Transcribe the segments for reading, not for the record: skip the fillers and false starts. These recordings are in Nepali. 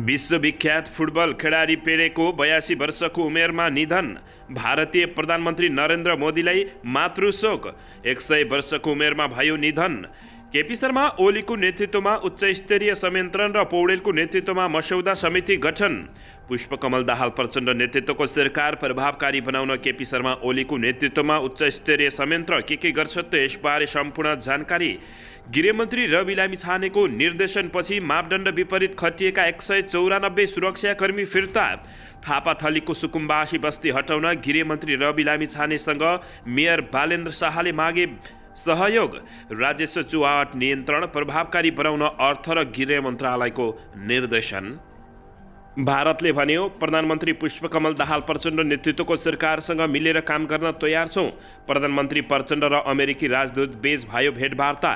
विश्वविख्यात फुटबल खेलाडी पेलेको 82 वर्षको उमेरमा निधन। भारतीय प्रधानमन्त्री नरेन्द्र मोदीलाई मातृशोक। 100 वर्षको उमेरमा भयो निधन। केपी शर्मा ओलीको नेतृत्वमा उच्च स्तरीय संयन्त्रण र पौडेलको नेतृत्वमा मस्यौदा समिति गठन। पुष्पकमल दाहाल प्रचण्ड नेतृत्वको सरकार प्रभावकारी बनाउन केपी शर्मा ओलीको नेतृत्वमा उच्च स्तरीय संयन्त्र के गर्छ त यसबारे सम्पूर्ण जानकारी। गृहमन्त्री रवि लामिछानेको निर्देशनपछि मापदण्ड विपरीत खटिएका 194 सुरक्षाकर्मी फिर्ता। थापाथलीको सुकुम्बासी बस्ती हटाउन गृहमन्त्री रवि लामिछानेसँग मेयर बालेन्द्र शाहले मागे सहयोग। राजस्व चुहावट नियन्त्रण प्रभावकारी बनाउन अर्थ र गृह मन्त्रालयको निर्देशन। भारतले भन्यो, प्रधानमन्त्री पुष्पकमल दाहाल प्रचण्ड नेतृत्वको सरकारसँग मिलेर काम गर्न तयार छौँ। प्रधानमन्त्री प्रचण्ड र अमेरिकी राजदूत बीच भयो भेटवार्ता।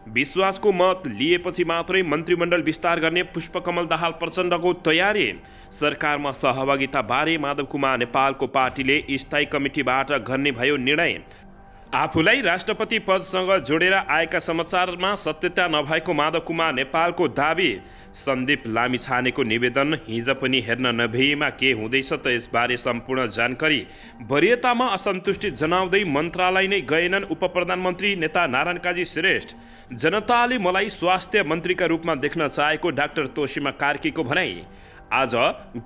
विश्वासको मत लिएपछि मात्रै मन्त्रीमण्डल विस्तार गर्ने पुष्पकमल दाहाल प्रचण्डको तयारी। सरकारमा सहभागिता बारे माधव कुमार नेपालको पार्टीले स्थायी कमिटीबाट गर्ने भयो निर्णय। आफूलाई राष्ट्रपति पदसँग जोडेर आएका समाचारमा सत्यता नभएको माधव कुमार नेपालको दाबी। सन्दीप लामिछानेको निवेदन हिजो पनि हेर्न नभएमा के हुँदैछ त यसबारे सम्पूर्ण जानकारी। वरियतामा असन्तुष्टि जनाउँदै मन्त्रालय नै गएनन् उप प्रधानमन्त्री नेता नारायण काजी श्रेष्ठ। जनताले मलाई स्वास्थ्य मन्त्रीका रूपमा देख्न चाहेको डाक्टर तोसीमा कार्कीको भनाई। आज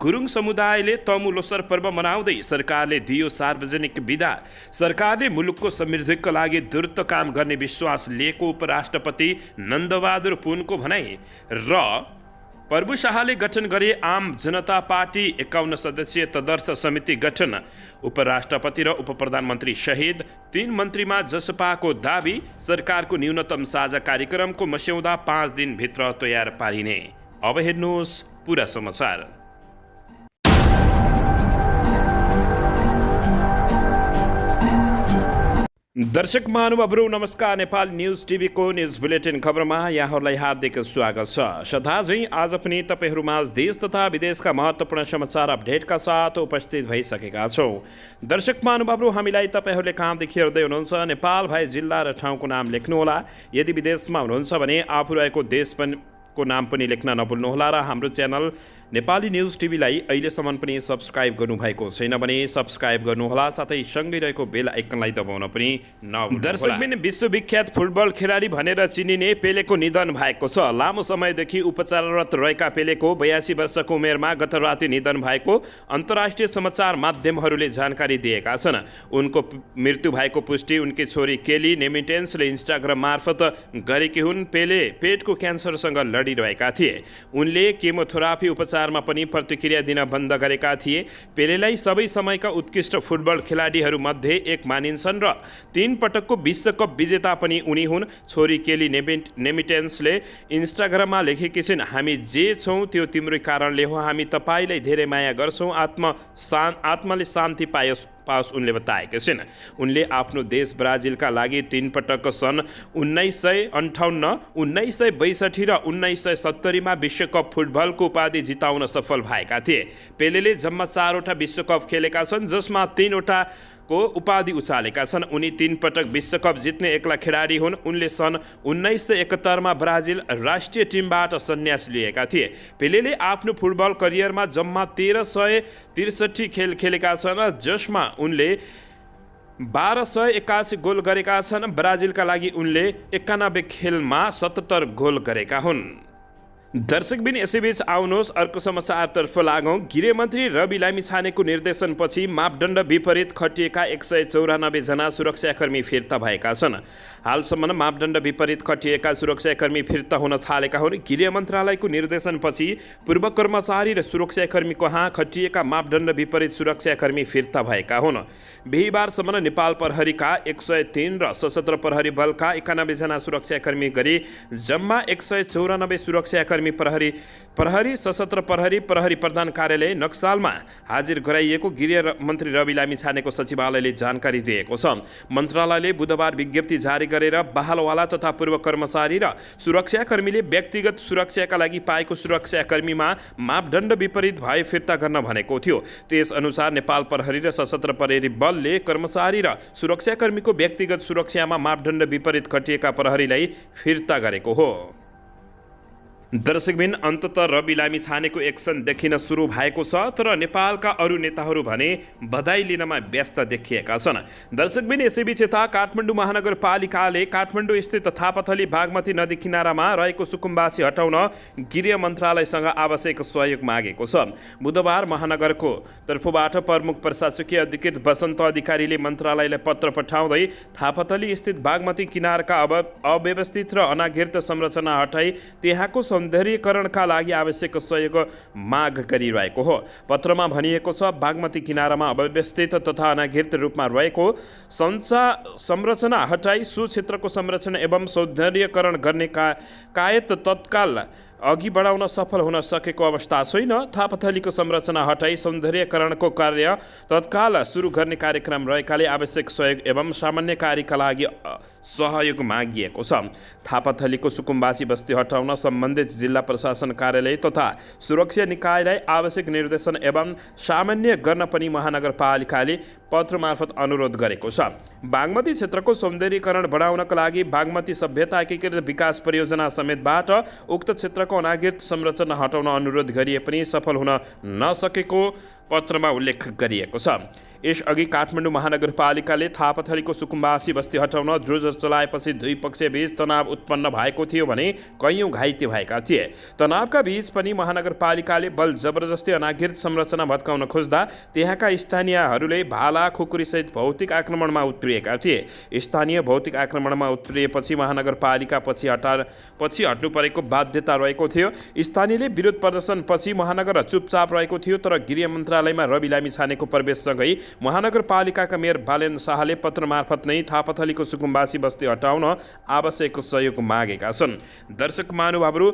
गुरुङ समुदायले तमु लोसर पर्व मनाउँदै सरकारले दियो सार्वजनिक बिदा। सरकारले मुलुकको समृद्धिका लागि द्रुत काम गर्ने विश्वास लिएको उपराष्ट्रपति नन्दबहादुर पुनको भनाई। र प्रभु शाहले गठन गरे आम जनता पार्टी 51 सदस्यीय तदर्थ समिति गठन। उपराष्ट्रपति र उप प्रधानमन्त्री सहित 3 मन्त्रीमा जसपाको दाबी। सरकारको न्यूनतम साझा कार्यक्रमको मस्यौदा 5 दिनभित्र तयार पारिने। अब हेर्नुहोस् पूरा समाचार। दर्शक महानुभावहरू नमस्कार। नेपाल न्युज टिभीको न्युज बुलेटिन खबरमा यहाँहरूलाई हार्दिक स्वागत छ। सदाझै आज पनि तपाईँहरूमा देश तथा विदेशका महत्त्वपूर्ण समाचार अपडेटका साथ उपस्थित भइसकेका छौँ। दर्शक महानुभावहरू, हामीलाई तपाईँहरूले कहाँदेखि हेर्दै हुनुहुन्छ नेपाल भए जिल्ला र ठाउँको नाम लेख्नुहोला। यदि विदेशमा हुनुहुन्छ भने आफू रहेको देश को नाम पनि लेख्न नभुल्नुहोला। र हाम्रो च्यानल नेपाली न्युज टिभीलाई अहिलेसम्म पनि सब्सक्राइब गर्नुभएको छैन भने सब्सक्राइब गर्नुहोला, साथै सँगै रहेको बेल आइकनलाई दबाउन पनि नभुल्नुहोला। दर्शकबिन, विश्वविख्यात फुटबल खेलाडी भनेर चिनिने पेलेको निधन भएको छ। लामो समयदेखि उपचाररत रहेका पेलेको 82 वर्षको उमेरमा गत राति निधन भएको अन्तर्राष्ट्रिय समाचार माध्यमहरूले जानकारी दिएका छन्। उनको मृत्यु भएको पुष्टि उनकी छोरी केली नेमिटेन्सले इन्स्टाग्राम मार्फत गरेकी हुन्। पेले पेटको क्यान्सरसँग लडिरहेका थिए। उनले केमोथेरापी उपचारमा पनि प्रतिक्रिया दिन बन्द गरेका थिए। पेलेलाई सबै समयका उत्कृष्ट फुटबल खेलाडीहरूमध्ये एक मानिन्छन् र 3 पटकको विश्वकप विजेता पनि उनी हुन्। छोरी केली नेमिटेन्सले इन्स्टाग्राममा लेखेकी छिन्, हामी जे छौँ त्यो तिम्रै कारणले हो। हामी तपाईँलाई धेरै माया गर्छौँ। आत्माले शान्ति पाओस् उनले बताएका छिन्। उनले आफ्नो देश ब्राजिलका लागि 3 पटक सन् 1958, 1962 र 1970 मा विश्वकप फुटबलको उपाधि जिताउन सफल भएका थिए। पेलेले जम्मा 4 वटा विश्वकप खेलेका छन्, जसमा 3 वटा को उपाधि उचालेका छन्। उनी 3 पटक विश्वकप जित्ने एक्ला खेलाडी हुन्। उनले सन् 1971 मा ब्राजिल राष्ट्रिय टिमबाट सन्यास लिएका थिए। पेलेले आफ्नो फुटबल करियरमा जम्मा 1363 खेल खेलेका छन्, जसमा उनले 1281 गोल गरेका छन्। ब्राजिलका लागि उनले 91 खेलमा 77 गोल गरेका हुन्। दर्शकबिन, यसैबीच आउनुहोस् अर्को समाचारतर्फ लागौँ। गृहमन्त्री रवि लामिछानेको निर्देशनपछि मापदण्ड विपरीत खटिएका 194 जना सुरक्षाकर्मी फिर्ता भएका छन्। हालसम्म मापदण्ड विपरीत खटिएका सुरक्षाकर्मी फिर्ता हुन थालेका हुन्। गृह मन्त्रालयको निर्देशनपछि पूर्व कर्मचारी र सुरक्षाकर्मीको हाँ खटिएका मापदण्ड विपरीत सुरक्षाकर्मी फिर्ता भएका हुन्। बिहिबारसम्म नेपाल प्रहरीका 103 र सशस्त्र प्रहरी बलका 91 जना सुरक्षाकर्मी गरी जम्मा 194 सुरक्षाकर्मी प्रहरी सशस्त्र प्रहरी प्रधान कार्यालय नक्सालमा हाजिर गराइएको गृह मन्त्री रवि लामिछानेको सचिवालयले जानकारी दिएको छ। मन्त्रालयले बुधबार विज्ञप्ति जारी गरेर बहालवाला तथा पूर्व कर्मचारी र सुरक्षाकर्मीले व्यक्तिगत सुरक्षाका लागि पाएको सुरक्षाकर्मीमा मापदण्ड विपरीत भए फिर्ता गर्न भनेको थियो। त्यसअनुसार नेपाल प्रहरी र सशस्त्र प्रहरी बलले कर्मचारी र सुरक्षाकर्मीको व्यक्तिगत सुरक्षामा मापदण्ड विपरीत खटिएका प्रहरीलाई फिर्ता गरेको हो। दर्शकबिन अन्ततः रवि लामिछानेको एक्सन देखिन सुरु भएको छ, तर नेपालका अरू नेताहरू भने बधाई लिनमा व्यस्त देखिएका छन्। दर्शकबिन यसैबीच यता काठमाडौँ महानगरपालिकाले काठमाडौँ स्थित थापाथली बागमती नदी किनारामा रहेको सुकुम्बासी हटाउन गृह मन्त्रालयसँग आवश्यक सहयोग मागेको छ। बुधबार महानगरको तर्फबाट प्रमुख प्रशासकीय अधिकृत वसन्त अधिकारीले मन्त्रालयलाई पत्र पठाउँदै थापाथली स्थित बागमती किनारका अव्यवस्थित र अनाघृत संरचना हटाई त्यहाँको सौन्दर्यीकरणका लागि आवश्यक सहयोग माग गरिरहेको हो। पत्रमा भनिएको छ, बागमती किनारामा अव्यवस्थित तथा अनाघृत रूपमा रहेको संरचना हटाई सो क्षेत्रको संरक्षण एवं सौन्दर्यीकरण गर्ने कायद तत्काल अघि बढाउन सफल हुन सकेको अवस्था छैन। थापाथलीको संरचना हटाई सौन्दर्यीकरणको कार्य तत्काल सुरु गर्ने कार्यक्रम रहेकाले आवश्यक सहयोग एवं सामान्य कार्यका लागि सहयोग मागिएको छ। थापाथलीको सुकुम्बासी बस्ती हटाउन सम्बन्धित जिल्ला प्रशासन कार्यालय तथा सुरक्षा निकायलाई आवश्यक निर्देशन एवं सामान्य गर्न पनि महानगरपालिकाले पत्र मार्फत अनुरोध गरेको छ। बागमती क्षेत्रको सौन्दर्यीकरण बढाउनका लागि बागमती सभ्यता एकीकृत विकास परियोजना समेतबाट उक्त क्षेत्रको अनाघृत संरचना हटाउन अनुरोध गरिए पनि सफल हुन नसकेको पत्रमा उल्लेख गरिएको छ। यसअघि काठमाडौँ महानगरपालिकाले थापाथलीको सुकुम्बासी बस्ती हटाउन ध्रुज चलाएपछि दुई पक्षबीच तनाव उत्पन्न भएको थियो भने कैयौँ घाइते भएका थिए। तनावका बीच पनि महानगरपालिकाले बल जबरजस्ती अनाघृत संरचना भत्काउन खोज्दा त्यहाँका स्थानीयहरूले भाला खुकुरीसहित भौतिक आक्रमणमा उत्रिएका थिए। स्थानीय भौतिक आक्रमणमा उत्रिएपछि महानगरपालिका पछि हट्नु परेको बाध्यता रहेको थियो। स्थानीयले विरोध प्रदर्शन पछि महानगर चुपचाप रहेको थियो, तर गृह मन्त्रालयमा रवि लामिछानेको प्रवेशसँगै महानगरपालिकाका मेयर बालेन शाहले पत्र मार्फत नै थापाथलीको सुकुम्बासी बस्ती हटाउन आवश्यक सहयोग मागेका छन्। दर्शक महानुभावहरू,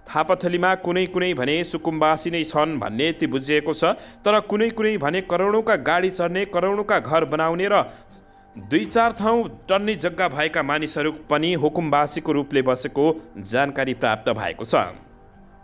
थापाथलीमा कुनै भने सुकुम्बासी नै छन् भन्ने ती बुझिएको छ, तर कुनै भने करोडौँका गाडी चढ्ने, करोडौँका घर बनाउने र 2-4 ठाउँ टन्ने जग्गा भएका मानिसहरू पनि हुकुमबासीको रूपले बसेको जानकारी प्राप्त भएको छ।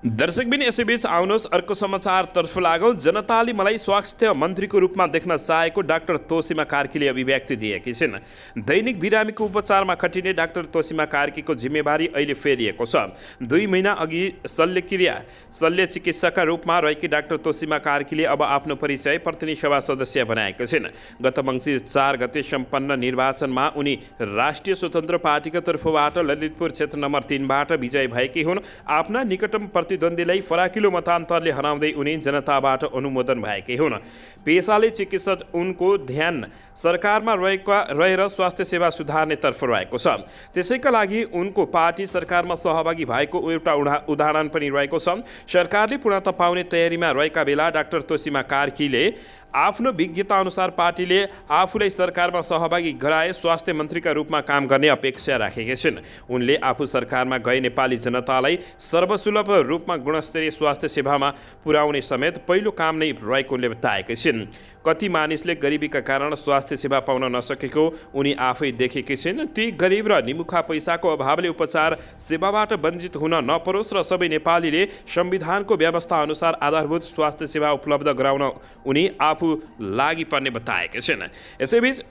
दर्शकबिन यसैबीच आउनुहोस् अर्को समाचारतर्फ लागौँ। जनताले मलाई स्वास्थ्य मन्त्रीको रूपमा देख्न चाहेको डाक्टर तोसीमा कार्कीले अभिव्यक्ति दिएकी छिन्। दैनिक बिरामीको उपचारमा खटिने डाक्टर तोसीमा कार्कीको जिम्मेवारी अहिले फेरिएको छ। 2 महिना अघि शल्य चिकित्सकका रूपमा रहेकी डाक्टर तोसीमा कार्कीले अब आफ्नो परिचय प्रतिनिधि सभा सदस्य बनाएका छिन्। गत मङ्सिर 4 गते सम्पन्न निर्वाचनमा उनी राष्ट्रिय स्वतन्त्र पार्टीका तर्फबाट ललितपुर क्षेत्र नम्बर 3बाट विजयी भएकी हुन्। आफ्ना निकटतम प्रतिद्वन्दीलाई फराकिलो मतान्तरले हराउँदै उनी जनताबाट अनुमोदन भएकै हुन्। पेसाले चिकित्सक, उनको ध्यान सरकारमा रहेर स्वास्थ्य सेवा सुधार्नेतर्फ रहेको छ। त्यसैका लागि उनको पार्टी सरकारमा सहभागी भएको एउटा उदाहरण पनि रहेको छ। सरकारले पूर्णता पाउने तयारीमा रहेका बेला डाक्टर तोसीमा कार्कीले आफ्नो विज्ञता अनुसार पार्टीले आफूलाई सरकारमा सहभागी गराए स्वास्थ्य मन्त्रीका रूपमा काम गर्ने अपेक्षा राखेका छिन्। उनले आफू सरकारमा गए नेपाली जनतालाई सर्वसुलभ रूपमा गुणस्तरीय स्वास्थ्य सेवामा पुर्याउने समेत पहिलो काम नै रहेको उनले बताएका छिन्। कति मानिसले गरिबीका कारण स्वास्थ्य सेवा पाउन नसकेको उनी आफै देखेकी छिन्। ती गरिब र निमुखा पैसाको अभावले उपचार सेवाबाट वञ्चित हुन नपरोस् र सबै नेपालीले संविधानको व्यवस्था अनुसार आधारभूत स्वास्थ्य सेवा उपलब्ध गराउन उनी आफू लागि पर्ने बताएका छिन्। यसैबीच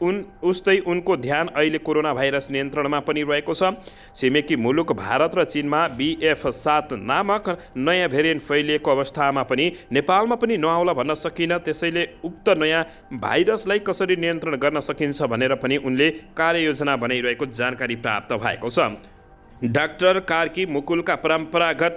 उस्तै उनको ध्यान अहिले कोरोना भाइरस नियन्त्रणमा पनि रहेको छ। छिमेकी मुलुक भारत र चीनमा BF7 नामक नयाँ भेरिएन्ट फैलिएको अवस्थामा पनि नेपालमा पनि नआउला भन्न सकिन। त्यसैले उक्त नयाँ भाइरसलाई कसरी नियन्त्रण गर्न सकिन्छ भनेर पनि उनले कार्ययोजना बनाइरहेको जानकारी प्राप्त भएको छ। डाक्टर कार्की मुकुलका परम्परागत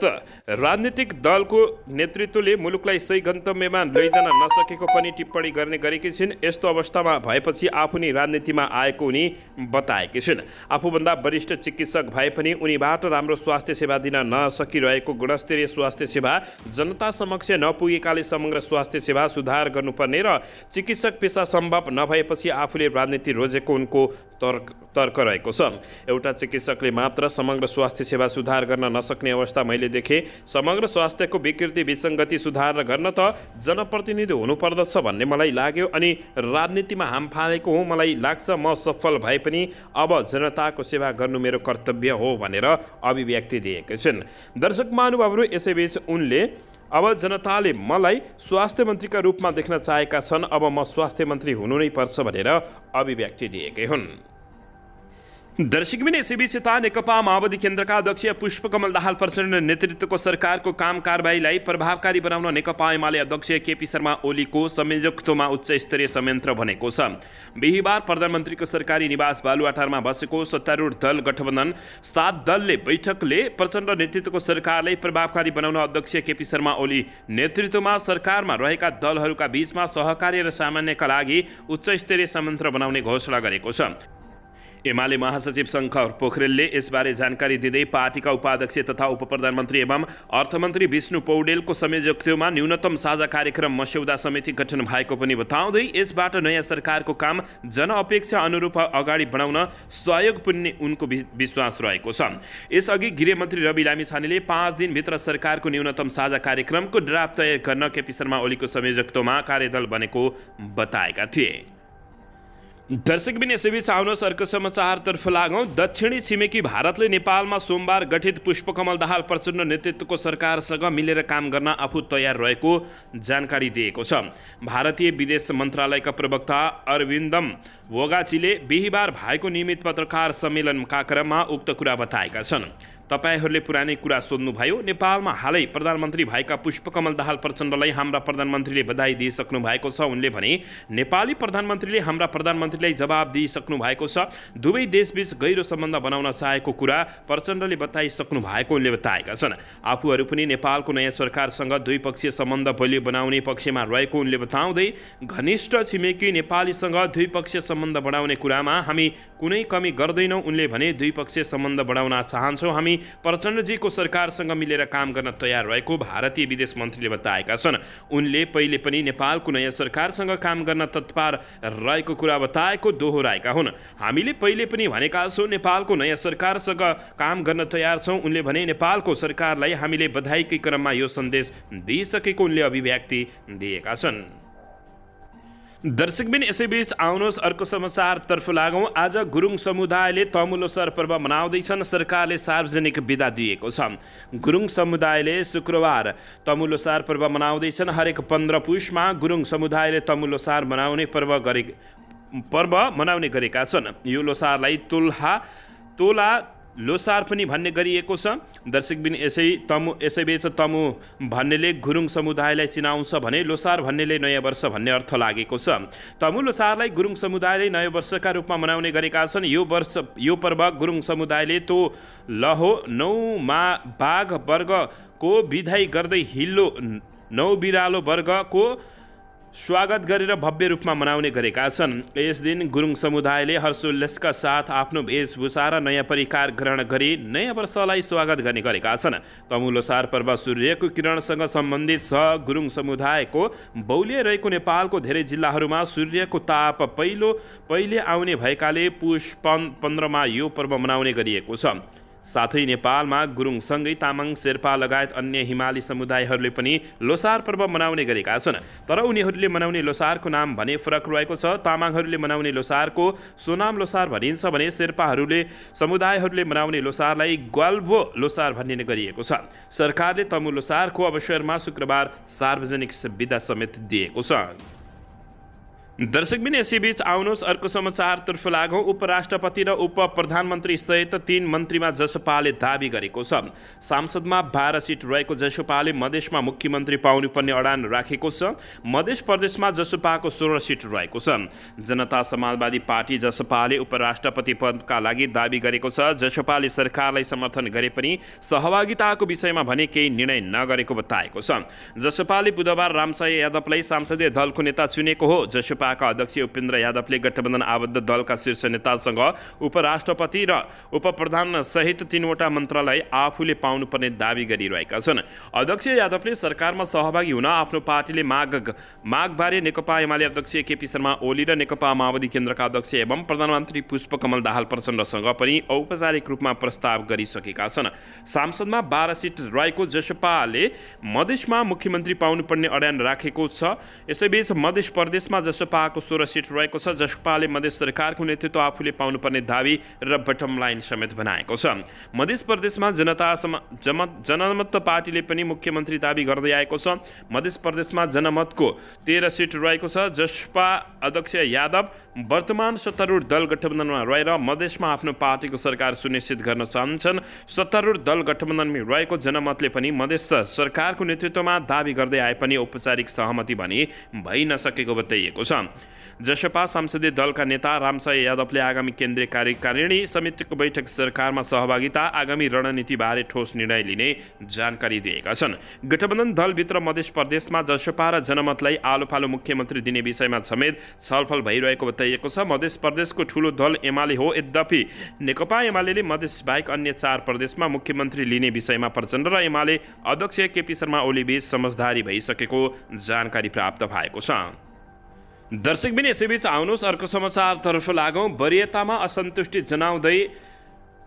राजनीतिक दलको नेतृत्वले मुलुकलाई सही गन्तव्यमा लैजान नसकेको पनि टिप्पणी गर्ने गरेकी छिन्। यस्तो अवस्थामा भएपछि आफू नै राजनीतिमा आएको उनी बताएकी छिन्। आफूभन्दा वरिष्ठ चिकित्सक भए पनि उनीबाट राम्रो स्वास्थ्य सेवा दिन नसकिरहेको, गुणस्तरीय स्वास्थ्य सेवा जनता समक्ष नपुगेकाले समग्र स्वास्थ्य सेवा सुधार गर्नुपर्ने र चिकित्सक पेसा सम्भव नभएपछि आफूले राजनीति रोजेको उनको तर्क रहेको छ। एउटा चिकित्सकले मात्र समग्र स्वास्थ्य सेवा सुधार गर्न नसक्ने अवस्था मैले देखेँ। समग्र स्वास्थ्यको विकृति विसङ्गति सुधार गर्न त जनप्रतिनिधि हुनुपर्दछ भन्ने मलाई लाग्यो अनि राजनीतिमा हाम फालेको हो। मलाई लाग्छ म सफल भए पनि अब जनताको सेवा गर्नु मेरो कर्तव्य हो भनेर अभिव्यक्ति दिएका छिन्। दर्शक महानुभावहरू, यसैबीच उनले अब जनताले मलाई स्वास्थ्य मन्त्रीका रूपमा देख्न चाहेका छन्, अब म स्वास्थ्य मन्त्री हुनु नै पर्छ भनेर अभिव्यक्ति दिएकै हुन्। दर्शकबिन यसैबीच यता नेकपा माओवादी केन्द्रका अध्यक्ष पुष्पकमल दाहाल प्रचण्ड नेतृत्वको सरकारको काम कारबाहीलाई प्रभावकारी बनाउन नेकपा एमाले अध्यक्ष केपी शर्मा ओलीको संयोजकत्वमा उच्च स्तरीय संयन्त्र बनेको छ। बिहिबार प्रधानमन्त्रीको सरकारी निवास बालुवाटारमा बसेको सत्तारूढ दल गठबन्धन 7 दलले बैठकले प्रचण्ड नेतृत्वको सरकारलाई प्रभावकारी बनाउन अध्यक्ष केपी शर्मा ओली नेतृत्वमा सरकारमा रहेका दलहरूका बीचमा सहकार्य र सामान्यका लागि उच्च स्तरीय संयन्त्र बनाउने घोषणा गरेको छ। एमाले महासचिव शङ्कर पोखरेलले यसबारे जानकारी दिँदै पार्टीका उपाध्यक्ष तथा उपप्रधानमन्त्री एवं अर्थमन्त्री विष्णु पौडेलको संयोजकत्वमा न्यूनतम साझा कार्यक्रम मस्यौदा समिति गठन भएको पनि बताउँदै यसबाट नयाँ सरकारको काम जनअपेक्षा अनुरूप अगाडि बढाउन सहयोग पुग्ने उनको विश्वास रहेको छ। यसअघि गृहमन्त्री रवि लामिछानेले 5 दिनभित्र सरकारको न्यूनतम साझा कार्यक्रमको ड्राफ्ट तयार गर्न केपी शर्मा ओलीको संयोजकत्वमा कार्यदल बनेको बताएका थिए। दर्शकबिन यसैबीच आउनुहोस् अर्को समाचारतर्फ लागौँ। दक्षिणी छिमेकी भारतले नेपालमा सोमबार गठित पुष्पकमल दाहाल प्रचण्ड नेतृत्वको सरकारसँग मिलेर काम गर्न आफू तयार रहेको जानकारी दिएको छ। भारतीय विदेश मन्त्रालयका प्रवक्ता अरविन्दम वोगाचीले बिहिबार भएको नियमित पत्रकार सम्मेलनका क्रममा उक्त कुरा बताएका छन्। तपाईहरूले पुरानै कुरा सोध्नुभयो। नेपालमा हालै प्रधानमन्त्री भएका पुष्पकमल दाहाल प्रचण्डलाई हाम्रा प्रधानमन्त्रीले बधाई दिइसक्नु भएको छ। उनले भने नेपाली प्रधानमन्त्रीले हाम्रा प्रधानमन्त्रीलाई जवाब दिइसक्नु भएको छ। दुवै देशबीच गहिरो सम्बन्ध बनाउन चाहेको कुरा प्रचण्डले बताइसक्नु भएको उनले बताएका छन्। आफूहरू पनि नेपालको नयाँ सरकारसँग द्विपक्षीय सम्बन्ध बलियो बनाउने पक्षमा रहेको उनले बताउँदै घनिष्ठ छिमेकी नेपालीसँग द्विपक्षीय सम्बन्ध बढाउने कुरामा हामी कुनै कमी गर्दैनौँ। उनले भने द्विपक्षीय सम्बन्ध बढाउन चाहन्छौँ। हामी प्रचण्डजीको सरकारसँग मिलेर काम गर्न तयार रहेको भारतीय विदेश मन्त्रीले बताएका छन्। उनले पहिले पनि नेपालको नयाँ सरकारसँग काम गर्न तत्पर रहेको कुरा बताएको दोहोऱ्याएका हुन्। हामीले पहिले पनि भनेका छौँ नेपालको नयाँ सरकारसँग काम गर्न तयार छौँ। उनले भने नेपालको सरकारलाई हामीले बधाईकै क्रममा यो सन्देश दिइसकेको उनले अभिव्यक्ति दिएका छन्। दर्शकबिन यसैबीच आउनुहोस् अर्को समाचारतर्फ लागौँ। आज गुरुङ समुदायले तमु लोसार पर्व मनाउँदैछन्। सरकारले सार्वजनिक बिदा दिएको छ। गुरुङ समुदायले शुक्रबार तमु लोसार पर्व मनाउँदैछन्। हरेक 15 पुसमा गुरुङ समुदायले तमु लोसार पर्व मनाउने गरेका छन्। यो लोसारलाई तोला लोसार पनि भन्ने गरिएको छ। दर्शकबिन यसैबीच तमु भन्नेले गुरुङ समुदायलाई चिनाउँछ भने लोसार भन्नेले नयाँ वर्ष भन्ने अर्थ लागेको छ। तमु लोसारलाई गुरुङ समुदायले नयाँ वर्षका रूपमा मनाउने गरेका छन्। यो पर्व गुरुङ समुदायले तो लहो 9 बाघ वर्गको विदाई गर्दै हिल्लो 9 बिरालो वर्गको स्वागत गरेर भव्य रूपमा मनाउने गरेका छन्। यस दिन गुरुङ समुदायले हर्षोल्लासका साथ आफ्नो वेशभूषा र नयाँ परिकार ग्रहण गरी नयाँ वर्षलाई स्वागत गर्ने गरेका छन्। तमु लोसार पर्व सूर्यको किरणसँग सम्बन्धित छ। गुरुङ समुदायको बौल्य रहेको नेपालको धेरै जिल्लाहरूमा सूर्यको ताप पहिले आउने भएकाले पुष 15 मा यो पर्व मनाउने गरिएको छ। साथै नेपालमा गुरुङसँगै तामाङ शेर्पा लगायत अन्य हिमाली समुदायहरूले पनि लोसार पर्व मनाउने गरेका छन्। तर उनीहरूले मनाउने लोसारको नाम भने फरक रहेको छ। तामाङहरूले मनाउने लोसारको सोनाम लोसार भनिन्छ भने समुदायहरूले मनाउने लोसारलाई ग्वाल्भो लोसार भनिने गरिएको छ। सरकारले तमु लोसारको अवसरमा शुक्रबार सार्वजनिक बिदा समेत दिएको छ। दर्शकबिन यसैबीच आउनुहोस् अर्को समाचारतर्फ लागौँ। उपराष्ट्रपति र उप प्रधानमन्त्री सहित 3 मन्त्रीमा जसपाले दाबी गरेको छ। सांसदमा 12 सिट रहेको जसपाले मधेसमा मुख्यमन्त्री पाउनुपर्ने अडान राखेको छ। मध्य प्रदेशमा जसपाको 16 सिट रहेको छ। जनता समाजवादी पार्टी जसपाले उपराष्ट्रपति पदका लागि दाबी गरेको छ। जसपाले सरकारलाई समर्थन गरे पनि सहभागिताको विषयमा भने केही निर्णय नगरेको बताएको छ। जसपाले बुधबार रामसाय यादवलाई संसदीय दलको नेता चुनेको हो। जसपा का अध्यक्ष उपेन्द्र यादवले गठबन्धन आबद्ध दलका शीर्ष नेतासँग उपराष्ट्रपति र उपप्रधान सहित 3वटा मन्त्रालय आफूले पाउनुपर्ने दाबी गरिरहेका छन्। अध्यक्ष यादवले सरकारमा सहभागी हुन आफ्नो पार्टीले मागबारे नेकपा एमाले अध्यक्ष केपी शर्मा ओली र नेकपा माओवादी केन्द्रका अध्यक्ष एवं प्रधानमन्त्री पुष्पकमल दाहाल प्रचण्डसँग पनि औपचारिक रूपमा प्रस्ताव गरिसकेका छन्। सांसदमा 12 सिट रहेको जसपाले मधेसमा मुख्यमन्त्री पाउनुपर्ने अडान राखेको छ। यसैबीच मध्य प्रदेशमा जसपा नेकपाको 16 सिट रहेको छ। जसपाले मधेस सरकारको नेतृत्व आफूले पाउनुपर्ने दावी र बटम लाइन समेत बनाएको छ। मध्य प्रदेशमा जनमत पार्टीले पनि मुख्यमन्त्री दावी गर्दै आएको छ। मध्य प्रदेशमा जनमतको 13 सिट रहेको छ। जसपा अध्यक्ष यादव वर्तमान सत्तारूढ दल गठबन्धनमा रहेर मधेसमा आफ्नो पार्टीको सरकार सुनिश्चित गर्न चाहन्छन्। सत्तारूढ दल गठबन्धनमा रहेको जनमतले पनि मधेस सरकारको नेतृत्वमा दावी गर्दै आए पनि औपचारिक सहमति भने भइ नसकेको बताइएको छ। जसपा संसदीय दलका नेता रामसाई यादवले आगामी केन्द्रीय कार्यकारिणी समितिको बैठक सरकारमा सहभागिता आगामी रणनीतिबारे ठोस निर्णय लिने जानकारी दिएका छन्। गठबन्धन दलभित्र मध्य प्रदेशमा जसपा र जनमतलाई आलोपालो मुख्यमन्त्री दिने विषयमा समेत छलफल भइरहेको बताइएको छ। मध्य प्रदेशको ठूलो दल एमाले हो। यद्यपि नेकपा एमाले मधेस बाहेक अन्य 4 प्रदेशमा मुख्यमन्त्री लिने विषयमा प्रचण्ड र एमाले अध्यक्ष केपी शर्मा ओली बीच समझदारी भइसकेको जानकारी प्राप्त भएको छ। दर्शकबिन यसैबीच आउनुहोस् अर्को समाचारतर्फ लागौँ। वरियतामा असन्तुष्टि जनाउँदै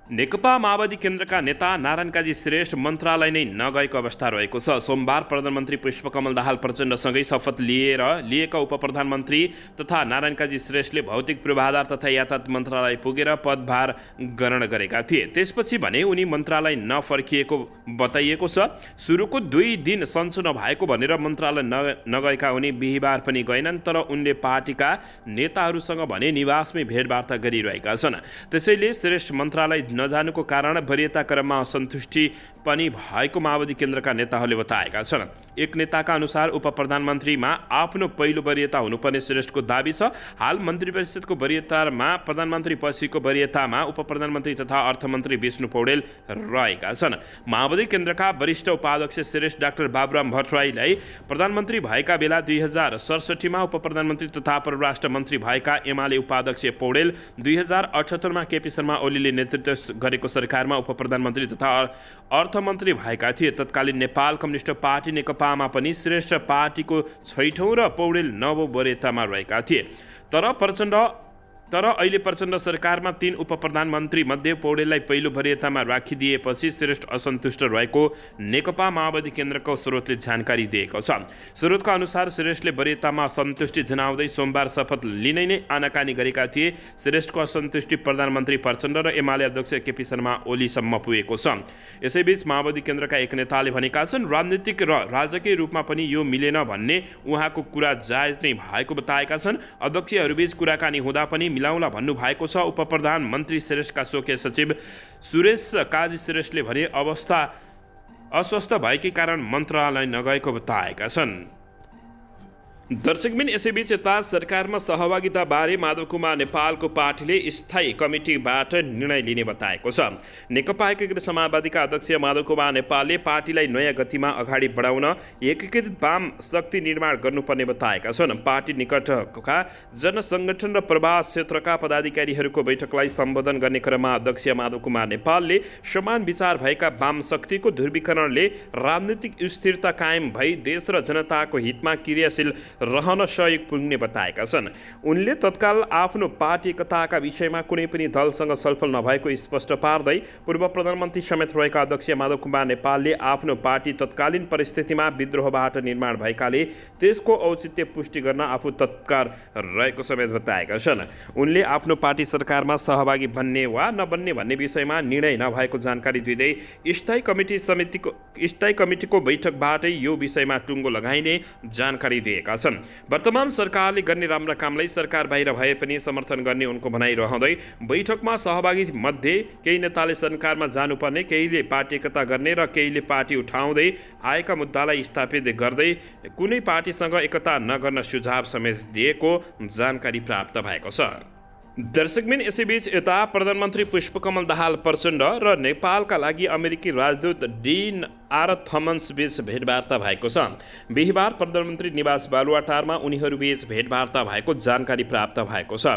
नेकपा माओवादी केन्द्रका नेता नारायण काजी श्रेष्ठ मन्त्रालय नै नगएको अवस्था रहेको छ। सोमबार प्रधानमन्त्री पुष्पकमल दाहाल प्रचण्डसँगै शपथ लिएका उपप्रधानमन्त्री तथा नारायण काजी श्रेष्ठले भौतिक पूर्वाधार तथा यातायात मन्त्रालय पुगेर पदभार ग्रहण गरेका थिए। त्यसपछि भने उनी मन्त्रालय नफर्किएको बताइएको छ। सुरुको 2 दिन सन्चो नभएको भनेर मन्त्रालय नगएका उनी बिहिबार पनि गएनन्, तर उनले पार्टीका नेताहरूसँग भने निवासमै भेटवार्ता गरिरहेका छन्। त्यसैले श्रेष्ठ मन्त्रालय नजानुको कारण वरियता क्रममा असन्तुष्टि पनि भएको माओवादी केन्द्रका नेताहरूले बताएका छन्। एक नेताका अनुसार उपप्रधानमन्त्रीमा आफ्नो पहिलो वरियता हुनुपर्ने श्रेष्ठको दाबी छ। हाल मन्त्री परिषदको वरियतामा प्रधानमन्त्री पछिको वरियतामा उपप्रधानमन्त्री तथा अर्थमन्त्री विष्णु पौडेल रहेका छन्। माओवादी केन्द्रका वरिष्ठ उपाध्यक्ष श्रेष्ठ डाक्टर बाबुराम भट्टराईलाई प्रधानमन्त्री भएका बेला 2067मा उपप्रधानमन्त्री तथा परराष्ट्र मन्त्री भएका एमाले उपाध्यक्ष पौडेल 2078मा केपी शर्मा ओलीले नेतृत्व गरेको सरकारमा उपप्रधानमन्त्री तथा अर्थमन्त्री भएका थिए। तत्कालीन नेपाल कम्युनिस्ट पार्टी नेकपामा पनि श्रेष्ठ पार्टीको 6औं र पौडेल 9औं वरियतामा रहेका थिए। तर अहिले प्रचण्ड सरकारमा 3 उपप्रधानमन्त्री मध्ये पौडेललाई पहिलो वरियतामा राखिदिएपछि श्रेष्ठ असन्तुष्ट रहेको नेकपा माओवादी केन्द्रको स्रोतले जानकारी दिएको छ। स्रोतका अनुसार श्रेष्ठले वरियतामा असन्तुष्टि जनाउँदै सोमबार शपथ लिनै नै आनाकानी गरेका थिए। श्रेष्ठको असन्तुष्टि प्रधानमन्त्री प्रचण्ड र एमाले अध्यक्ष केपी शर्मा ओलीसम्म पुगेको छ। यसैबीच माओवादी केन्द्रका एक नेताले भनेका छन्, राजनीतिक र राजकीय रूपमा पनि यो मिलेन भन्ने उहाँको कुरा जायज नै भएको बताएका छन्। अध्यक्षहरूबीच कुराकानी हुँदा पनि मिलाउला भन्नु भएको छ। उपप्रधानमन्त्री श्रेष्ठका स्वकीय सचिव सुरेश काजी श्रेष्ठले भने अवस्था अस्वस्थ भएकै कारण मन्त्रालय नगएको बताएका छन्। दर्शकबिन यसैबीच यता सरकारमा सहभागिता बारे माधव कुमार नेपालको पार्टीले स्थायी कमिटीबाट निर्णय लिने बताएको छ। नेकपा एकीकृत समाजवादीका अध्यक्ष माधव कुमार नेपालले पार्टीलाई नयाँ गतिमा अगाडि बढाउन एकीकृत वाम शक्ति निर्माण गर्नुपर्ने बताएका छन्। पार्टी निकटका जनसङ्गठन र प्रवास क्षेत्रका पदाधिकारीहरूको बैठकलाई सम्बोधन गर्ने क्रममा अध्यक्ष माधव कुमार नेपालले समान विचार भएका वाम शक्तिको ध्रुवीकरणले राजनीतिक स्थिरता कायम भई देश र जनताको हितमा क्रियाशील रहन सहयोग पुग्ने बताएका छन्। उनले तत्काल आफ्नो पार्टी एकताका विषयमा कुनै पनि दलसँग छलफल नभएको स्पष्ट पार्दै पूर्व प्रधानमन्त्री समेत रहेका अध्यक्ष माधव कुमार नेपालले आफ्नो पार्टी तत्कालीन परिस्थितिमा विद्रोहबाट निर्माण भएकाले त्यसको औचित्य पुष्टि गर्न आफू तत्पर रहेको समेत बताएका छन्। उनले आफ्नो पार्टी सरकारमा सहभागी बन्ने वा नबन्ने भन्ने विषयमा निर्णय नभएको जानकारी दिँदै स्थायी कमिटीको बैठकबाटै यो विषयमा टुङ्गो लगाइने जानकारी दिएका छन्। वर्तमान सरकारले गर्ने राम्रा कामलाई सरकार बाहिर भए पनि समर्थन गर्ने उनको भनाइरहँदै बैठकमा सहभागी मध्ये केही नेताले सरकारमा जानुपर्ने, केहीले पार्टी एकता गर्ने र केहीले पार्टी उठाउँदै आएका मुद्दालाई स्थापित गर्दै कुनै पार्टीसँग एकता नगर्न सुझाव समेत दिएको जानकारी प्राप्त भएको छ। दर्शकबिन यसैबीच यता प्रधानमन्त्री पुष्पकमल दाहाल प्रचण्ड र नेपालका लागि अमेरिकी राजदूत डीन आर थमन्स बीच भेटवार्ता भएको छ। बिहिबार प्रधानमन्त्री निवास बालुवाटारमा उनीहरूबीच भेटवार्ता भएको जानकारी प्राप्त भएको छ।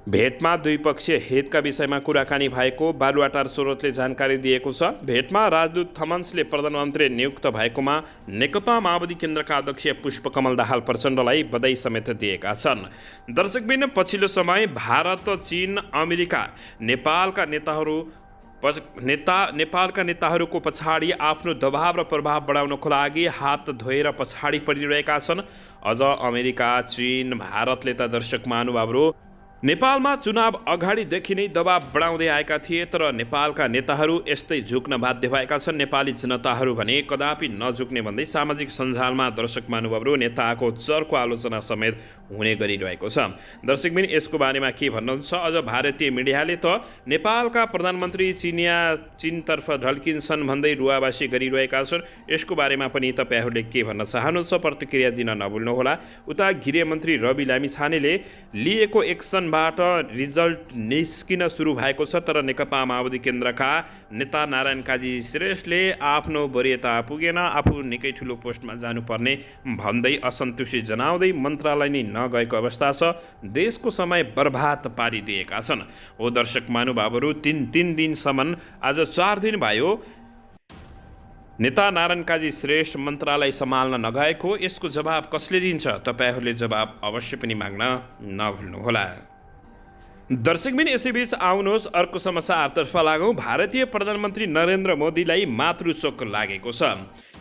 भेटमा द्विपक्षीय हितका विषयमा कुराकानी भएको बालुवाटार स्रोतले जानकारी दिएको छ। भेटमा राजदूत थमन्सले प्रधानमन्त्री नियुक्त भएकोमा नेकपा माओवादी केन्द्रका अध्यक्ष पुष्पकमल दाहाल प्रचण्डलाई बधाई समेत दिएका छन्। दर्शकबिन पछिल्लो समय भारत, चीन, अमेरिका, नेपालका नेताहरू नेपालका नेताहरूको पछाडि आफ्नो दबाव र प्रभाव बढाउनको लागि हात धोएर पछाडि परिरहेका छन्। अझ अमेरिका, चीन, भारतले त दर्शक महानुभावहरू नेपालमा चुनाव अगाडिदेखि नै दबाव बढाउँदै आएका थिए, तर नेपालका नेताहरू यस्तै झुक्न बाध्य भएका छन्। नेपाली जनताहरू भने कदापि नझुक्ने भन्दै सामाजिक सञ्जालमा दर्शक महानुभावहरू नेताको चर्को आलोचना समेत हुने गरिरहेको छ। दर्शकबिन, यसको बारेमा के भन्नुहुन्छ? अझ भारतीय मिडियाले त नेपालका प्रधानमन्त्री चीनतर्फ ढल्किन्छन् भन्दै रुवाबासी गरिरहेका छन्। यसको बारेमा पनि तपाईँहरूले के भन्न चाहनुहुन्छ? प्रतिक्रिया दिन नभुल्नुहोला। उता गृहमन्त्री रवि लामिछानेले लिएको एक्सन बाट रिजल्ट निस्किन सुरु भएको छ, तर नेकपा माओवादी केन्द्रका नेता नारायण काजी श्रेष्ठले आफ्नो वरियता पुगेन, आफू निकै ठुलो पोस्टमा जानुपर्ने भन्दै असन्तुष्टि जनाउँदै मन्त्रालय नै नगएको अवस्था छ। देशको समय बर्बाद पारिदिएका छन्। हो दर्शक महानुभावहरू, तीन दिनसम्म आज 4 दिन भयो नेता नारायण काजी श्रेष्ठ मन्त्रालय सम्हाल्न नगएको। यसको जवाब कसले दिन्छ? तपाईँहरूले जवाब अवश्य पनि माग्न नभुल्नुहोला। दर्शकबिन, यसैबीच आउनुहोस् अर्को समाचारतर्फ लागौँ। भारतीय प्रधानमन्त्री नरेन्द्र मोदीलाई मातृशोक लागेको छ।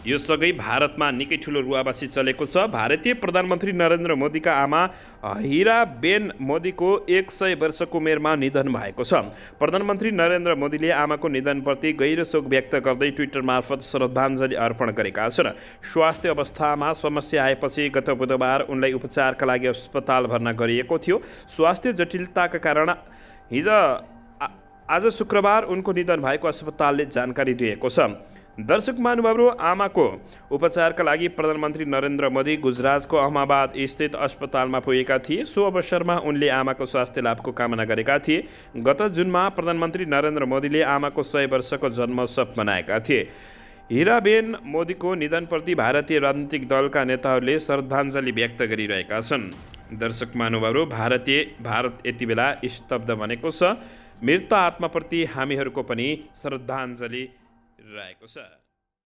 यो सँगै भारतमा निकै ठुलो रुवाबासी चलेको छ। भारतीय प्रधानमन्त्री नरेन्द्र मोदीका आमा हिराबेन मोदीको 100 वर्षको उमेरमा निधन भएको छ। प्रधानमन्त्री नरेन्द्र मोदीले आमाको निधनप्रति गहिरो शोक व्यक्त गर्दै ट्विटर मार्फत श्रद्धाञ्जली अर्पण गरेका छन्। स्वास्थ्य अवस्थामा समस्या आएपछि गत बुधबार उनलाई उपचारका लागि अस्पताल भर्ना गरिएको थियो। स्वास्थ्य जटिलताका कारण आज शुक्रबार उनको निधन भएको अस्पतालले जानकारी दिएको छ। दर्शक महानुभावहरू, आमाको उपचारका लागि प्रधानमन्त्री नरेन्द्र मोदी गुजरातको अहमदाबाद स्थित अस्पतालमा पुगेका थिए। सो अवसरमा उनले आमाको स्वास्थ्य लाभको कामना गरेका थिए। गत जुनमा प्रधानमन्त्री नरेन्द्र मोदीले आमाको 100 वर्षको जन्मोत्सव मनाएका थिए। हिराबेन मोदीको निधनप्रति भारतीय राजनीतिक दलका नेताहरूले श्रद्धाञ्जली व्यक्त गरिरहेका छन्। दर्शक महानुभावहरू, भारत यति बेला स्तब्ध बनेको छ। मृत आत्माप्रति हामीहरूको पनि श्रद्धाञ्जली रहेको छ।